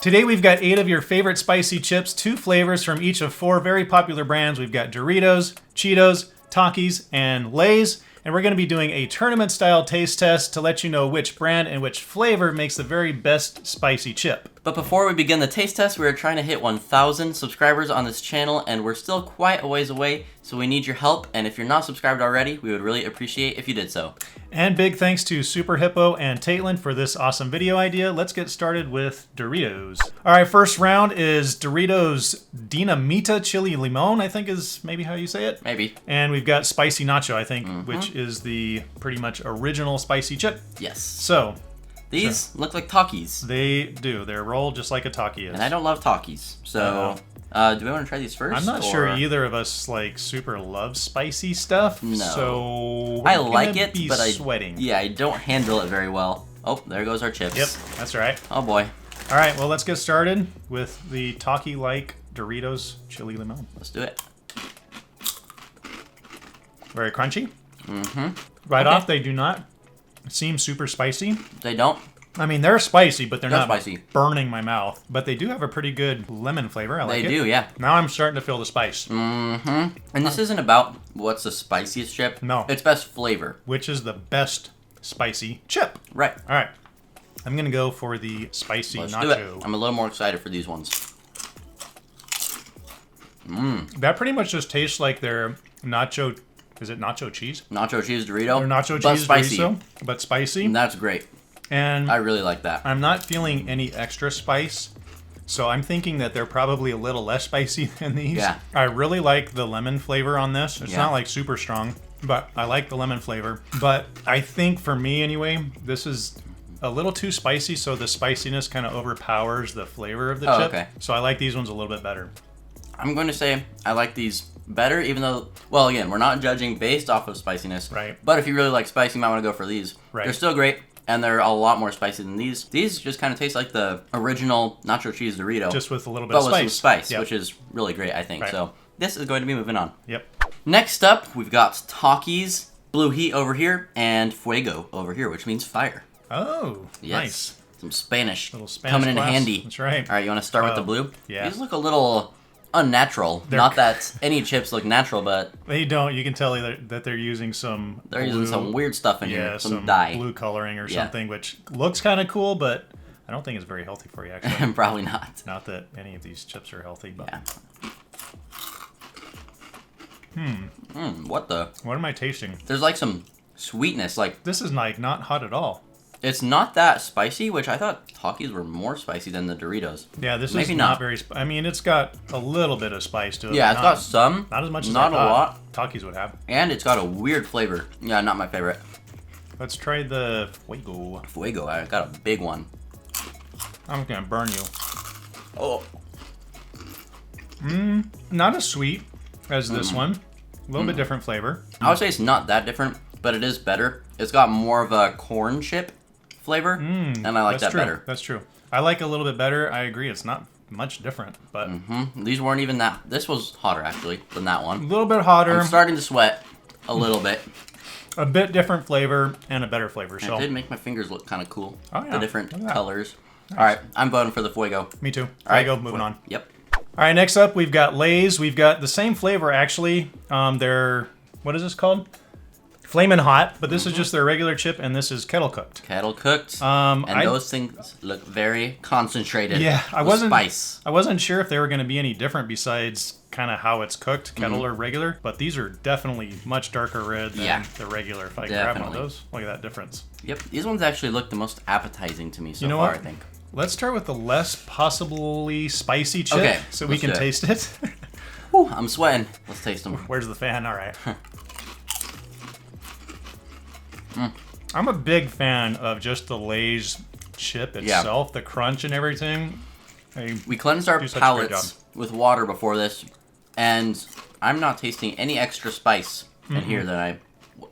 Today we've got 8 of your favorite spicy chips, 2 flavors from each of 4 very popular brands. We've got Doritos, Cheetos, Takis, and Lay's. And we're going to be doing a tournament-style taste test to let you know which brand and which flavor makes the very best spicy chip. But before we begin the taste test, we are trying to hit 1,000 subscribers on this channel, and we're still quite a ways away, so we need your help. And if you're not subscribed already, we would really appreciate if you did so. And big thanks to Super Hippo and Taitlin for this awesome video idea. Let's get started with Doritos. All right, first round is Doritos Dinamita Chili Limon, I think is maybe how you say it. Maybe. And we've got Spicy Nacho, I think, which is the pretty much original spicy chip. Yes. So, these look like Takis. they do. They're rolled just like a Taki is. And I don't love Takis, so do we want to try these first? I'm not sure either of us like super love spicy stuff. No. So I like it, be but sweating. I don't handle it very well. Oh, there goes our chips. Yep, that's right. Oh boy. All right, well let's get started with the Taki-like Doritos Chili Limon. Let's do it. Very crunchy. Right off, they do not seem super spicy. They don't? I mean, they're spicy, but they're not spicy. burning my mouth. But they do have a pretty good lemon flavor. I like it. They do, yeah. Now I'm starting to feel the spice. And this isn't about what's the spiciest chip. No. It's best flavor. Which is the best spicy chip. Right. All right. I'm going to go for the spicy Let's nacho. do it. I'm a little more excited for these ones. That pretty much just tastes like their nacho. Is it nacho cheese? Nacho cheese Dorito. Or nacho but cheese spicy. Dorito, but spicy. And that's great. And I really like that. I'm not feeling any extra spice. So I'm thinking that they're probably a little less spicy than these. Yeah. I really like the lemon flavor on this. It's Yeah. not like super strong, but I like the lemon flavor. But I think for me anyway, this is a little too spicy, so the spiciness kind of overpowers the flavor of the chip. Okay. So I like these ones a little bit better. I'm going to say I like these better, even though, well, again, we're not judging based off of spiciness. Right. But if you really like spicy, you might want to go for these. Right. They're still great, and they're a lot more spicy than these. These just kind of taste like the original nacho cheese Dorito. Just with a little bit but of with spice. some spice, Yep. which is really great, I think. Right. So this is going to be moving on. Yep. Next up, we've got Takis, Blue Heat over here, and Fuego over here, which means fire. Oh, Yes. nice. Some Spanish, Little Spanish coming in class. handy. That's right. All right, you want to start with the blue? yeah. These look a little unnatural. Not that any chips look natural, but They don't. You can tell that they're using some. they're using some weird stuff in Yeah, here. Some dye. blue coloring or Yeah. something, which looks kind of cool, but I don't think it's very healthy for you, actually. Probably not. Not that any of these chips are healthy, but. Yeah. What the? What am I tasting? There's like some sweetness. Like, This is like not hot at all. it's not that spicy, which I thought Takis were more spicy than the Doritos. Yeah, this Maybe is not. not very. I mean, it's got a little bit of spice to it. Yeah, but it's not, got some. not as much as not I a thought lot. Takis would have. And it's got a weird flavor. Yeah, not my favorite. Let's try the Fuego. Fuego, I got a big one. I'm gonna burn you. Oh. Not as sweet as this one. A little bit different flavor. I would say it's not that different, but it is better. It's got more of a corn chip flavor, and I like That's that true. better. That's true. I like a little bit better. I agree. It's not much different, but These weren't even that. This was hotter actually than that a one. little bit hotter, I'm starting to sweat a little bit. a bit different flavor, and a better flavor. It So did make my fingers look kind of cool. Oh, yeah. The different Look at that. colors. All right, I'm voting for the Fuego. me too. All right, Fuego, moving on. Yep. All right, next up we've got Lay's. We've got the same flavor actually. They're what is this called? Flamin' Hot, but this is just their regular chip, and this is kettle cooked. Kettle cooked. And those things look very concentrated. Yeah, I with wasn't. Spice. I wasn't sure if they were going to be any different besides kind of how it's cooked, kettle or regular. But these are definitely much darker red than the regular. If I grab one of Definitely. those, look at that difference. Yep. These ones actually look the most appetizing to me so You know far. what? I think. Let's start with the less possibly spicy chip, Okay, so we let's can do it. taste it. Whew, I'm sweating. Let's taste them. Where's the fan? All right. I'm a big fan of just the Lay's chip itself, the crunch and everything. We cleansed our do such a great palates with water before this, and I'm not tasting any extra spice in here that I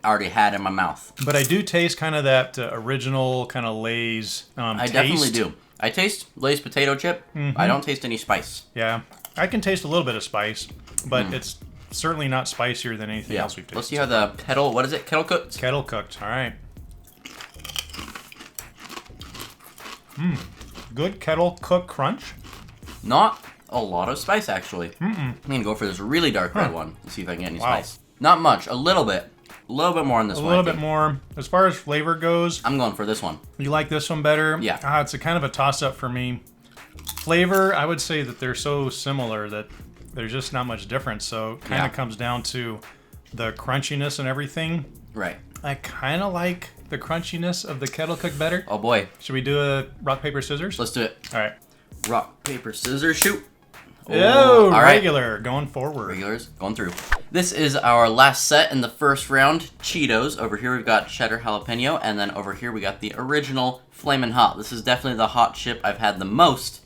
already had in my mouth. But I do taste kind of that original kind of Lay's I taste. definitely do. I taste Lay's potato chip. I don't taste any spice. Yeah, I can taste a little bit of spice, but it's certainly not spicier than anything else we've tasted. Let's see how the kettle, what is it? Kettle cooked? Kettle cooked. All right. Good kettle cook crunch. Not a lot of spice, actually. I'm gonna go for this really dark red one. Let's see if I can get any Wow. spice. Not much. A little bit. A little bit more on this A one. little bit more. As far as flavor goes, I'm going for this one. you like this one better? Yeah. It's a kind of a toss-up for me. Flavor, I would say that they're so similar that there's just not much difference. So it kind of comes down to the crunchiness and everything. Right. I kind of like the crunchiness of the kettle cook better. Oh boy. Should we do a rock, paper, scissors? Let's do it. All right. Rock, paper, scissors, shoot. Oh, all right. regular. Going forward. Regulars going through. This is our last set in the first round. Cheetos. Over here we've got cheddar jalapeno, and then over here we got the original flamin' hot. This is definitely the hot chip I've had the most.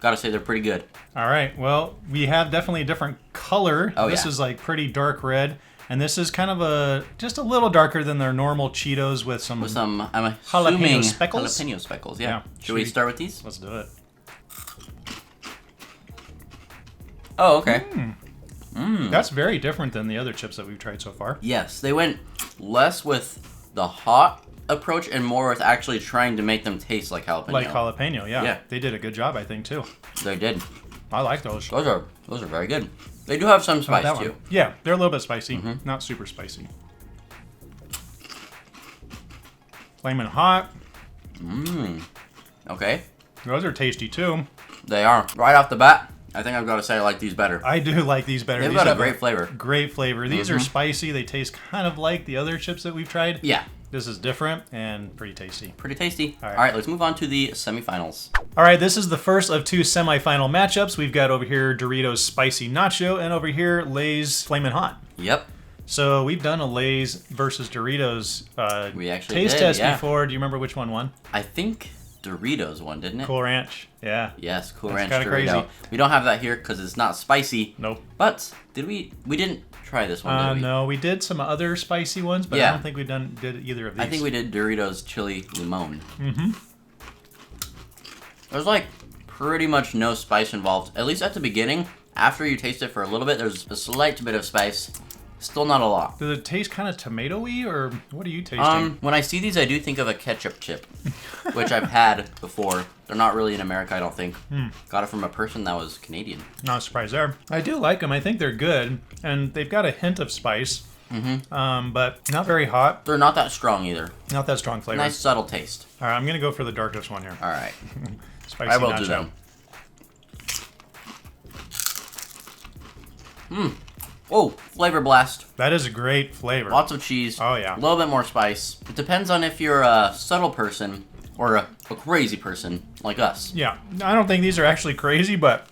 Gotta say they're pretty good. All right. Well, we have definitely a different color. Oh, this yeah. is like pretty dark red, and this is kind of just a little darker than their normal Cheetos with some. I'm Jalapeno assuming speckles? jalapeno speckles. Yeah. Yeah. Should we start with these? Let's do it. Oh, okay. That's very different than the other chips that we've tried so far. Yes, they went less with the hot approach and more with actually trying to make them taste like jalapeno. Like jalapeno, yeah. Yeah. They did a good job, I think, too. They did. I like those. Those are very good. They do have some How about spice that too. one? Yeah, they're a little bit spicy. Not super spicy. Flamin' hot. Okay, Those are tasty, too. they are. Right off the bat, I think I've got to say I like these better. I do like these better. They've These got a have great flavor. Great flavor. These are spicy. They taste kind of like the other chips that we've tried. Yeah, This is different and pretty tasty. pretty tasty. All right. All right, let's move on to the semifinals. All right, this is the first of two semifinal matchups. We've got over here Doritos Spicy Nacho and over here Lay's Flamin' Hot. Yep. So we've done a Lay's versus Doritos We actually taste did, test yeah. before. Do you remember which one won? I think Doritos won, didn't it? Cool Ranch. Yeah. Yes, Cool That's Ranch kinda Dorito. crazy. We don't have that here because it's not spicy. Nope. But did we? We didn't try this one, did we? No, we did some other spicy ones, but I Yeah. don't think we did either of these. I think we did Doritos Chili Limon. There's like pretty much no spice involved, at least at the beginning. After you taste it for a little bit, there's a slight bit of spice. Still not a lot. Does it taste kind of tomatoey, or what are you tasting? When I see these, I do think of a ketchup chip, which I've had before. They're not really in America, I don't think. Got it from a person that was Canadian. Not surprised there. I do like them. I think they're good, and they've got a hint of spice, but not very hot. They're not that strong either. Not that strong flavor. Nice subtle taste. All right, I'm gonna go for the darkest one here. All right, Spicy I will nacho. do them. Oh, flavor blast. That is a great flavor. Lots of cheese. Oh, yeah. A little bit more spice. It depends on if you're a subtle person or a crazy person like us. Yeah, I don't think these are actually crazy, but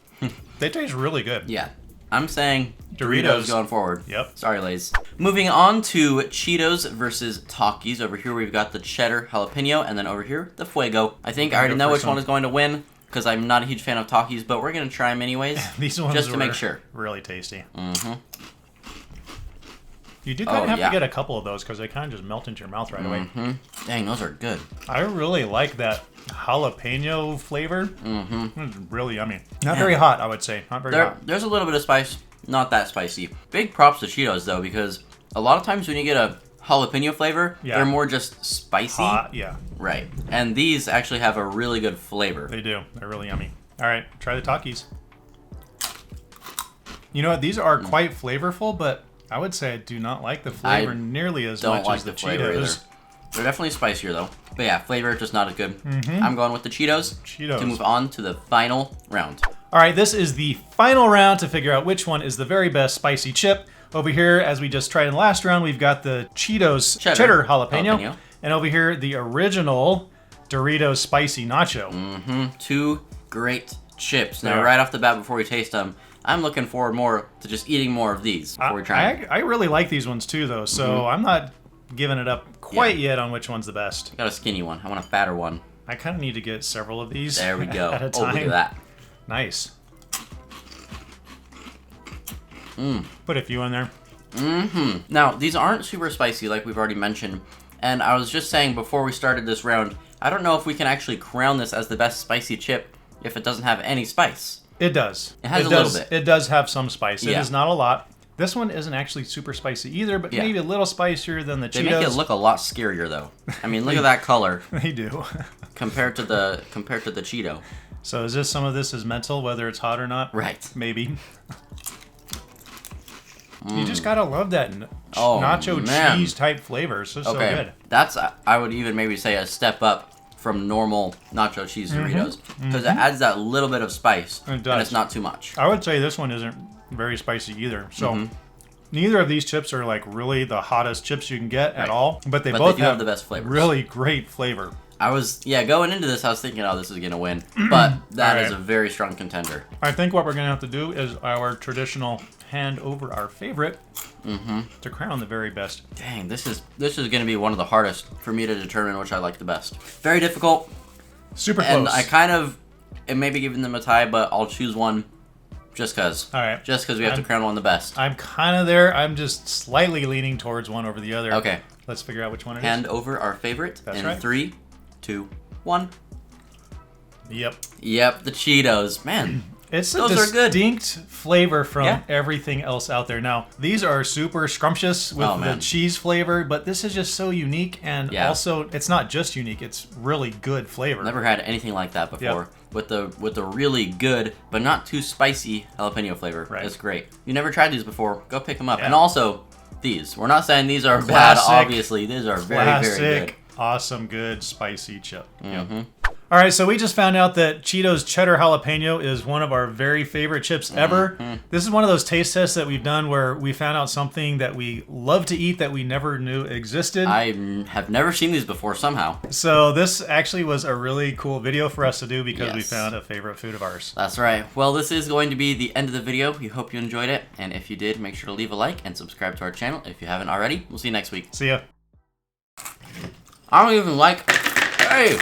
they taste really good. Yeah. I'm saying Doritos. Doritos going forward. Yep. Sorry, Lays. Moving on to Cheetos versus Takis. Over here we've got the cheddar jalapeno, and then over here the fuego. I think I already know which one is going to win because I'm not a huge fan of Takis, but we're going to try them anyways. These ones just to were make sure. Really tasty. You do kind of have to get a couple of those because they kind of just melt into your mouth right away. Dang, those are good. I really like that jalapeno flavor. It's really yummy. Not very hot, I would say. Not very hot. There's a little bit of spice, not that spicy. Big props to Cheetos though, because a lot of times when you get a jalapeno flavor, they're more just spicy. Hot, yeah. Right. And these actually have a really good flavor. They do. They're really yummy. All right, try the Takis. You know what? These are quite flavorful, but I would say I do not like the flavor nearly as much as the flavor Cheetos. either. They're definitely spicier though. But yeah, flavor just not as good. I'm going with the Cheetos to move on to the final round. All right, this is the final round to figure out which one is the very best spicy chip. Over here, as we just tried in the last round, we've got the Cheetos cheddar jalapeno. And over here, the original Doritos spicy nacho. Two great chips. Now, right off the bat, before we taste them, I'm looking forward more to just eating more of these before we try them. I really like these ones too, though, so I'm not giving it up quite yet on which one's the best. I got a skinny one. I want a fatter one. I kind of need to get several of these. There we go. At a Oh, look time. at that. Nice. Put a few in there. Now, these aren't super spicy like we've already mentioned. And I was just saying before we started this round, I don't know if we can actually crown this as the best spicy chip if it doesn't have any spice. It does. It has a little bit. It does have some spice. It is not a lot, This one isn't actually super spicy either, but Yeah. maybe a little spicier than the Cheetos. They make it look a lot scarier though. I mean, look at that color They do. compared to the Cheeto. So is this some of this is mental, whether it's hot or not? Right. Maybe. You just gotta love that Oh, nacho man. cheese type flavor. It's just so Okay, good. that's I would even maybe say a step up from normal nacho cheese Doritos because it adds that little bit of spice It does. and it's not too much. I would say this one isn't very spicy either. So neither of these chips are like really the hottest chips you can get at all, but they both do have the best flavors. Really great flavor. I was going into this, I was thinking, oh, this is gonna win, but that is Alright. a very strong contender. I think what we're gonna have to do is our traditional hand over our favorite to crown the very best. Dang, this is gonna be one of the hardest for me to determine which I like the best. Very difficult, Super close. and I kind of am maybe giving them a tie, but I'll choose one just cause. All right. Just cause we have to crown one the best. I'm kind of there. I'm just slightly leaning towards one over the other. Okay. Let's figure out which one it is. Hand over our favorite That's in right. 3, 2, 1. Yep. Yep, the Cheetos, man. It's a Those are good. distinct flavor from Yeah. everything else out there. Now, these are super scrumptious with Oh, the man. cheese flavor, but this is just so unique, and Yeah. also it's not just unique; it's really good flavor. Never had anything like that before. With the really good but not too spicy jalapeno flavor. Right. It's great. You never tried these before? Go pick them up. Yeah. And also these. We're not saying these are bad. Classic. Obviously, these are very very good. Classic, awesome, good, spicy chip. Yep. All right, so we just found out that Cheetos Cheddar Jalapeno is one of our very favorite chips ever. This is one of those taste tests that we've done where we found out something that we love to eat that we never knew existed. I have never seen these before somehow. So this actually was a really cool video for us to do because we Yes. found a favorite food of ours. That's right. Well, this is going to be the end of the video. We hope you enjoyed it. And if you did, make sure to leave a like and subscribe to our channel if you haven't already. We'll see you next week. See ya. I don't even like... Hey!